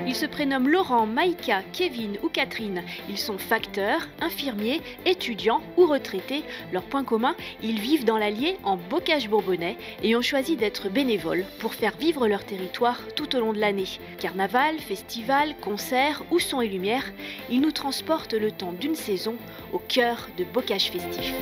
Ils se prénomment Laurent, Maïka, Kevin ou Catherine. Ils sont facteurs, infirmiers, étudiants ou retraités. Leur point commun, ils vivent dans l'Allier en bocage bourbonnais et ont choisi d'être bénévoles pour faire vivre leur territoire tout au long de l'année. Carnaval, festival, concerts ou son et lumière, ils nous transportent le temps d'une saison au cœur de bocage festif.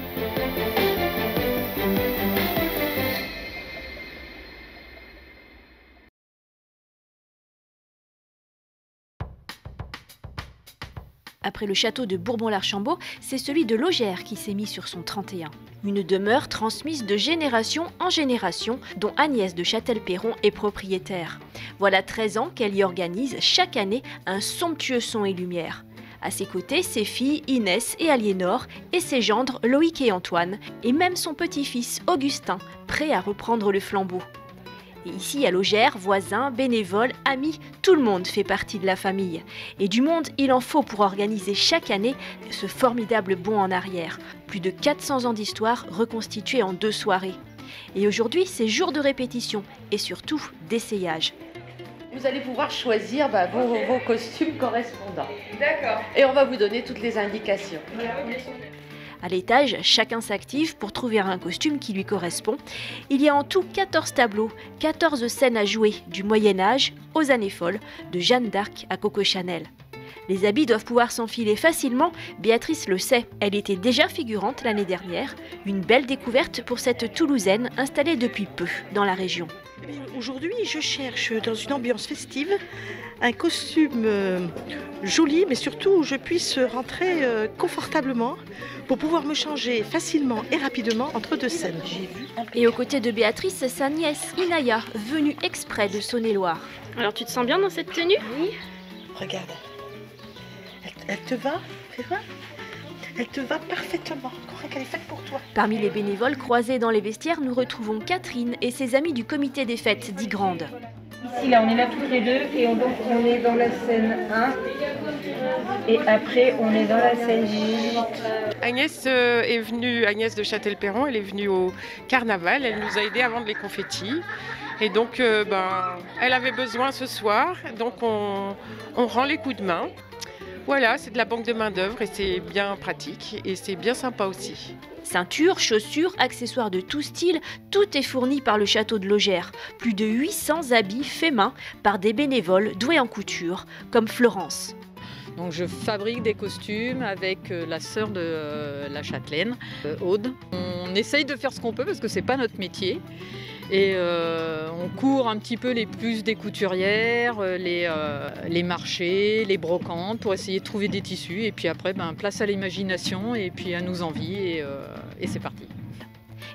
Après le château de Bourbon-l'Archambault, c'est celui de Logère qui s'est mis sur son 31. Une demeure transmise de génération en génération, dont Agnès de Châtel-Perron est propriétaire. Voilà 13 ans qu'elle y organise chaque année un somptueux son et lumière. À ses côtés, ses filles Inès et Aliénor et ses gendres Loïc et Antoine, et même son petit-fils Augustin, prêt à reprendre le flambeau. Et ici, à Logère, voisins, bénévoles, amis, tout le monde fait partie de la famille. Et du monde, il en faut pour organiser chaque année ce formidable bond en arrière. Plus de 400 ans d'histoire reconstitués en 2 soirées. Et aujourd'hui, c'est jour de répétition et surtout d'essayage. Vous allez pouvoir choisir vos costumes correspondants. D'accord. Et on va vous donner toutes les indications. À l'étage, chacun s'active pour trouver un costume qui lui correspond. Il y a en tout 14 tableaux, 14 scènes à jouer, du Moyen-Âge aux années folles, de Jeanne d'Arc à Coco Chanel. Les habits doivent pouvoir s'enfiler facilement, Béatrice le sait. Elle était déjà figurante l'année dernière. Une belle découverte pour cette Toulousaine installée depuis peu dans la région. Aujourd'hui, je cherche dans une ambiance festive un costume joli, mais surtout où je puisse rentrer confortablement pour pouvoir me changer facilement et rapidement entre 2 scènes. Et aux côtés de Béatrice, sa nièce Inaya, venue exprès de Saône-et-Loire. Alors tu te sens bien dans cette tenue? Oui. Regarde, elle te va, c'est vrai? Elle te va parfaitement, je crois qu'elle est faite pour toi. Parmi les bénévoles croisés dans les vestiaires, nous retrouvons Catherine et ses amis du comité des fêtes d'Igrande. Ici, là, on est là toutes les deux et donc on est dans la scène 1 et après on est dans la scène 8. Agnès est venue, Agnès de Châtel-Perron, elle est venue au carnaval, elle nous a aidés à vendre les confettis. Et donc, elle avait besoin ce soir, donc on rend les coups de main. Voilà, c'est de la banque de main-d'œuvre et c'est bien pratique et c'est bien sympa aussi. Ceintures, chaussures, accessoires de tout style, tout est fourni par le château de Logère. Plus de 800 habits faits main par des bénévoles doués en couture, comme Florence. Donc je fabrique des costumes avec la sœur de la châtelaine, Aude. On essaye de faire ce qu'on peut parce que c'est pas notre métier. Et on court un petit peu les plus des couturières, les marchés, les brocantes pour essayer de trouver des tissus. Et puis après, place à l'imagination et puis à nos envies et c'est parti.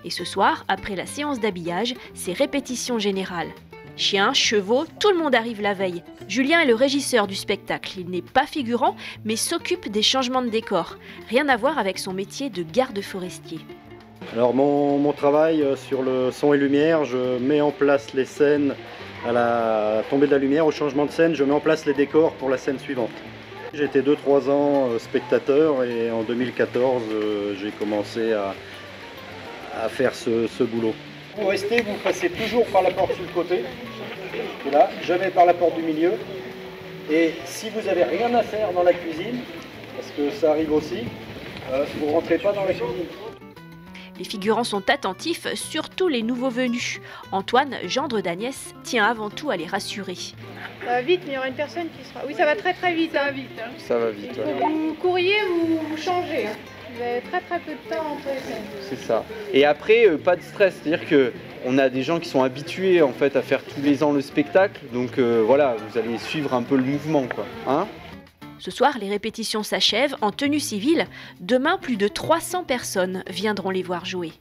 Et ce soir, après la séance d'habillage, c'est répétition générale. Chiens, chevaux, tout le monde arrive la veille. Julien est le régisseur du spectacle. Il n'est pas figurant, mais s'occupe des changements de décor. Rien à voir avec son métier de garde forestier. Alors mon travail sur le son et lumière, je mets en place les scènes à la tombée de la lumière, au changement de scène, je mets en place les décors pour la scène suivante. J'ai été 2-3 ans spectateur et en 2014 j'ai commencé à faire ce boulot. Vous restez, vous passez toujours par la porte sur le côté, là, jamais par la porte du milieu. Et si vous n'avez rien à faire dans la cuisine, parce que ça arrive aussi, vous ne rentrez pas dans la cuisine. Les figurants sont attentifs, surtout les nouveaux venus. Antoine, gendre d'Agnès, tient avant tout à les rassurer. Ça va vite, mais il y aura une personne qui sera... Oui, ça va très très vite. Ça va vite. Ça va vite. Il faut que vous courriez, vous changez. Vous avez très très peu de temps entre les scènes. C'est ça. Et après, pas de stress. C'est-à-dire qu'on a des gens qui sont habitués en fait, à faire tous les ans le spectacle. Donc voilà, vous allez suivre un peu le mouvement, quoi. Hein ? Ce soir, les répétitions s'achèvent en tenue civile. Demain, plus de 300 personnes viendront les voir jouer.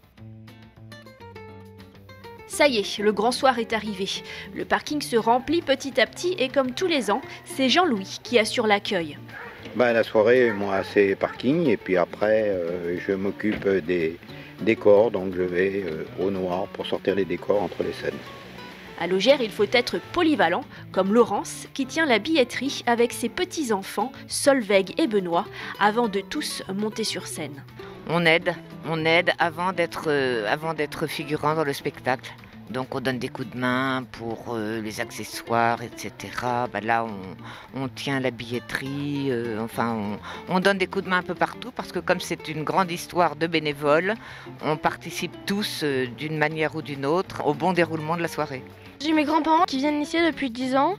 Ça y est, le grand soir est arrivé. Le parking se remplit petit à petit et comme tous les ans, c'est Jean-Louis qui assure l'accueil. La soirée, moi, c'est parking et puis après, je m'occupe des décors. Donc je vais au noir pour sortir les décors entre les scènes. À Logère, il faut être polyvalent, comme Laurence, qui tient la billetterie avec ses petits-enfants, Solveig et Benoît, avant de tous monter sur scène. On aide avant d'être figurant dans le spectacle. Donc on donne des coups de main pour les accessoires, etc. Là, on tient la billetterie, on donne des coups de main un peu partout parce que comme c'est une grande histoire de bénévoles, on participe tous d'une manière ou d'une autre au bon déroulement de la soirée. J'ai mes grands-parents qui viennent ici depuis 10 ans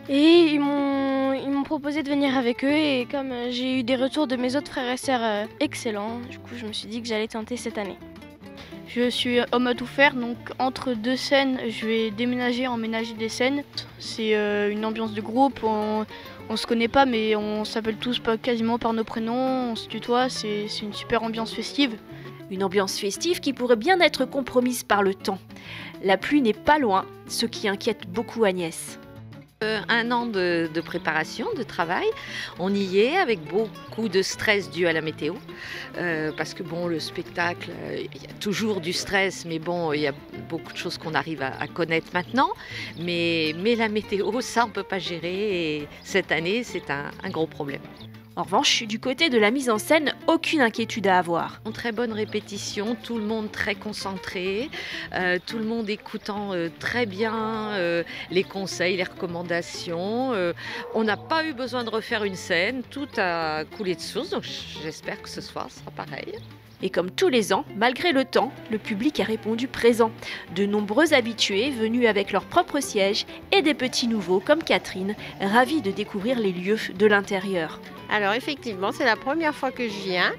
et ils m'ont proposé de venir avec eux et comme j'ai eu des retours de mes autres frères et sœurs excellents, du coup je me suis dit que j'allais tenter cette année. Je suis homme à tout faire, donc entre deux scènes, je vais déménager, emménager des scènes. C'est une ambiance de groupe, on se connaît pas mais on s'appelle tous quasiment par nos prénoms, on se tutoie, c'est une super ambiance festive. Une ambiance festive qui pourrait bien être compromise par le temps. La pluie n'est pas loin, ce qui inquiète beaucoup Agnès. Un an de préparation, de travail. On y est avec beaucoup de stress dû à la météo. Parce que bon, le spectacle, il y a toujours du stress, mais bon, il y a beaucoup de choses qu'on arrive à connaître maintenant. Mais la météo, ça, on ne peut pas gérer. Et cette année, c'est un gros problème. En revanche, du côté de la mise en scène, aucune inquiétude à avoir. Une très bonne répétition, tout le monde très concentré, tout le monde écoutant très bien les conseils, les recommandations. On n'a pas eu besoin de refaire une scène, tout a coulé de source, donc j'espère que ce soir sera pareil. Et comme tous les ans, malgré le temps, le public a répondu présent. De nombreux habitués venus avec leur propre siège et des petits nouveaux comme Catherine, ravis de découvrir les lieux de l'intérieur. Alors effectivement, c'est la première fois que je viens,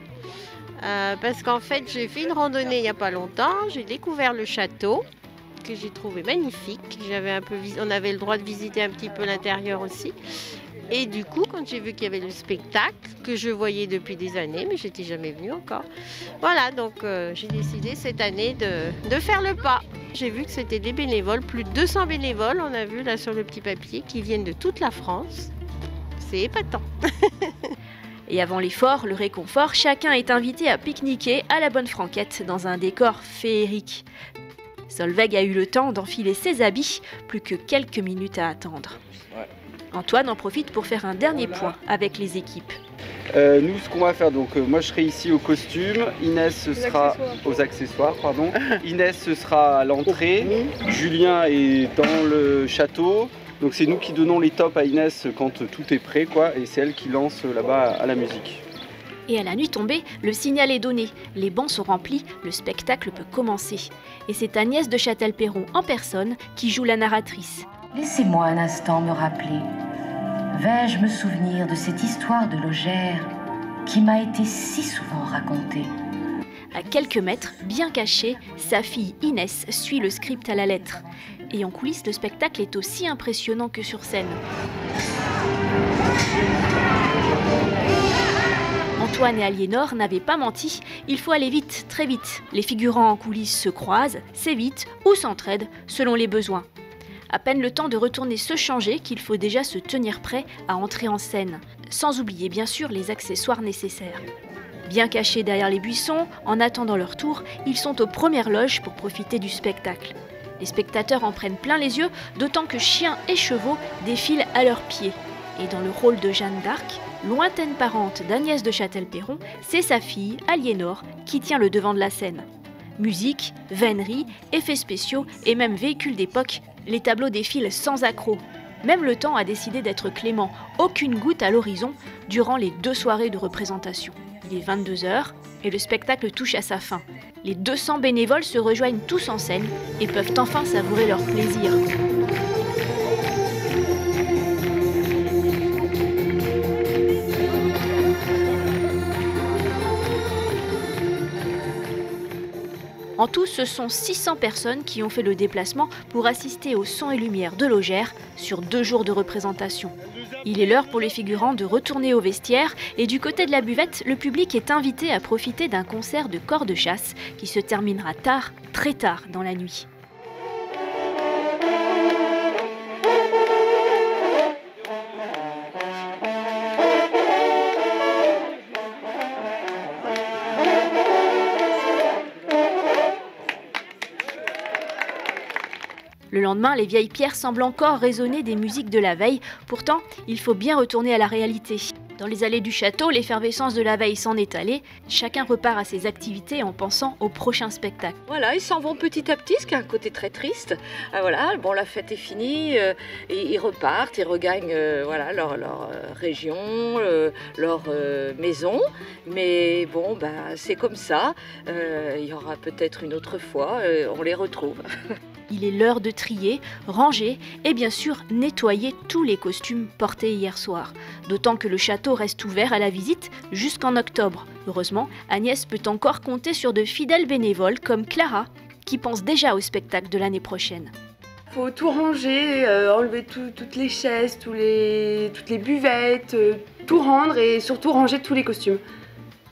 parce qu'en fait j'ai fait une randonnée il n'y a pas longtemps, j'ai découvert le château, que j'ai trouvé magnifique. On avait le droit de visiter un petit peu l'intérieur aussi. Et du coup, quand j'ai vu qu'il y avait le spectacle, que je voyais depuis des années, mais j'étais jamais venue encore. Voilà, donc j'ai décidé cette année de faire le pas. J'ai vu que c'était des bénévoles, plus de 200 bénévoles, on a vu là sur le petit papier, qui viennent de toute la France. C'est épatant. Et avant l'effort, le réconfort, chacun est invité à pique-niquer à la bonne franquette dans un décor féerique. Solveig a eu le temps d'enfiler ses habits, plus que quelques minutes à attendre. Ouais. Antoine en profite pour faire un dernier point avec les équipes. Nous, ce qu'on va faire, donc moi je serai ici au costume, Inès ce sera aux accessoires, pardon. Inès ce sera à l'entrée, Julien est dans le château. Donc c'est nous qui donnons les tops à Inès quand tout est prêt, quoi, et c'est elle qui lance là-bas à la musique. Et à la nuit tombée, le signal est donné, les bancs sont remplis, le spectacle peut commencer. Et c'est Agnès de Châtel-Perron en personne qui joue la narratrice. Laissez-moi un instant me rappeler. Vais-je me souvenir de cette histoire de logère qui m'a été si souvent racontée? À quelques mètres, bien cachée, sa fille Inès suit le script à la lettre. Et en coulisses, le spectacle est aussi impressionnant que sur scène. Antoine et Aliénor n'avaient pas menti, il faut aller vite, très vite. Les figurants en coulisses se croisent, s'évitent ou s'entraident selon les besoins. À peine le temps de retourner se changer qu'il faut déjà se tenir prêt à entrer en scène, sans oublier bien sûr les accessoires nécessaires. Bien cachés derrière les buissons, en attendant leur tour, ils sont aux premières loges pour profiter du spectacle. Les spectateurs en prennent plein les yeux, d'autant que chiens et chevaux défilent à leurs pieds. Et dans le rôle de Jeanne d'Arc, lointaine parente d'Agnès de Châtel-Perron, c'est sa fille, Aliénor, qui tient le devant de la scène. Musique, vénerie, effets spéciaux et même véhicules d'époque, les tableaux défilent sans accroc. Même le temps a décidé d'être clément, aucune goutte à l'horizon, durant les 2 soirées de représentation. Il est 22h et le spectacle touche à sa fin. Les 200 bénévoles se rejoignent tous en scène et peuvent enfin savourer leur plaisir. En tout, ce sont 600 personnes qui ont fait le déplacement pour assister au son et lumière de Logère sur 2 jours de représentation. Il est l'heure pour les figurants de retourner au vestiaire et du côté de la buvette, le public est invité à profiter d'un concert de corps de chasse qui se terminera tard, très tard dans la nuit. Le lendemain, les vieilles pierres semblent encore résonner des musiques de la veille. Pourtant, il faut bien retourner à la réalité. Dans les allées du château, l'effervescence de la veille s'en est allée. Chacun repart à ses activités en pensant au prochain spectacle. Voilà, ils s'en vont petit à petit, ce qui a un côté très triste. Voilà, bon, la fête est finie, et ils repartent, ils regagnent voilà, leur région, leur maison. Mais bon, c'est comme ça. Il y aura peut-être une autre fois, on les retrouve. Il est l'heure de trier, ranger et bien sûr nettoyer tous les costumes portés hier soir. D'autant que le château reste ouvert à la visite jusqu'en octobre. Heureusement, Agnès peut encore compter sur de fidèles bénévoles comme Clara, qui pense déjà au spectacle de l'année prochaine. Il faut tout ranger, enlever toutes les chaises, toutes les buvettes, tout rendre et surtout ranger tous les costumes.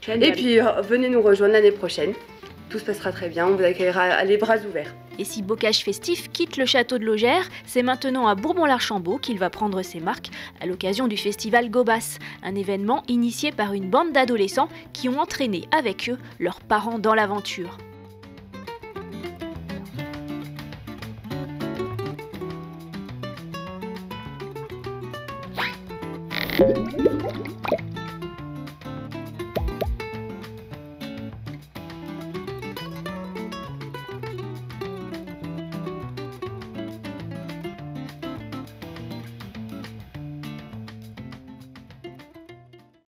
Et puis venez nous rejoindre l'année prochaine. Tout se passera très bien, on vous accueillera les bras ouverts. Et si Bocage Festif quitte le château de Logère, c'est maintenant à Bourbon-l'Archambault qu'il va prendre ses marques à l'occasion du festival Gobas, un événement initié par une bande d'adolescents qui ont entraîné avec eux leurs parents dans l'aventure.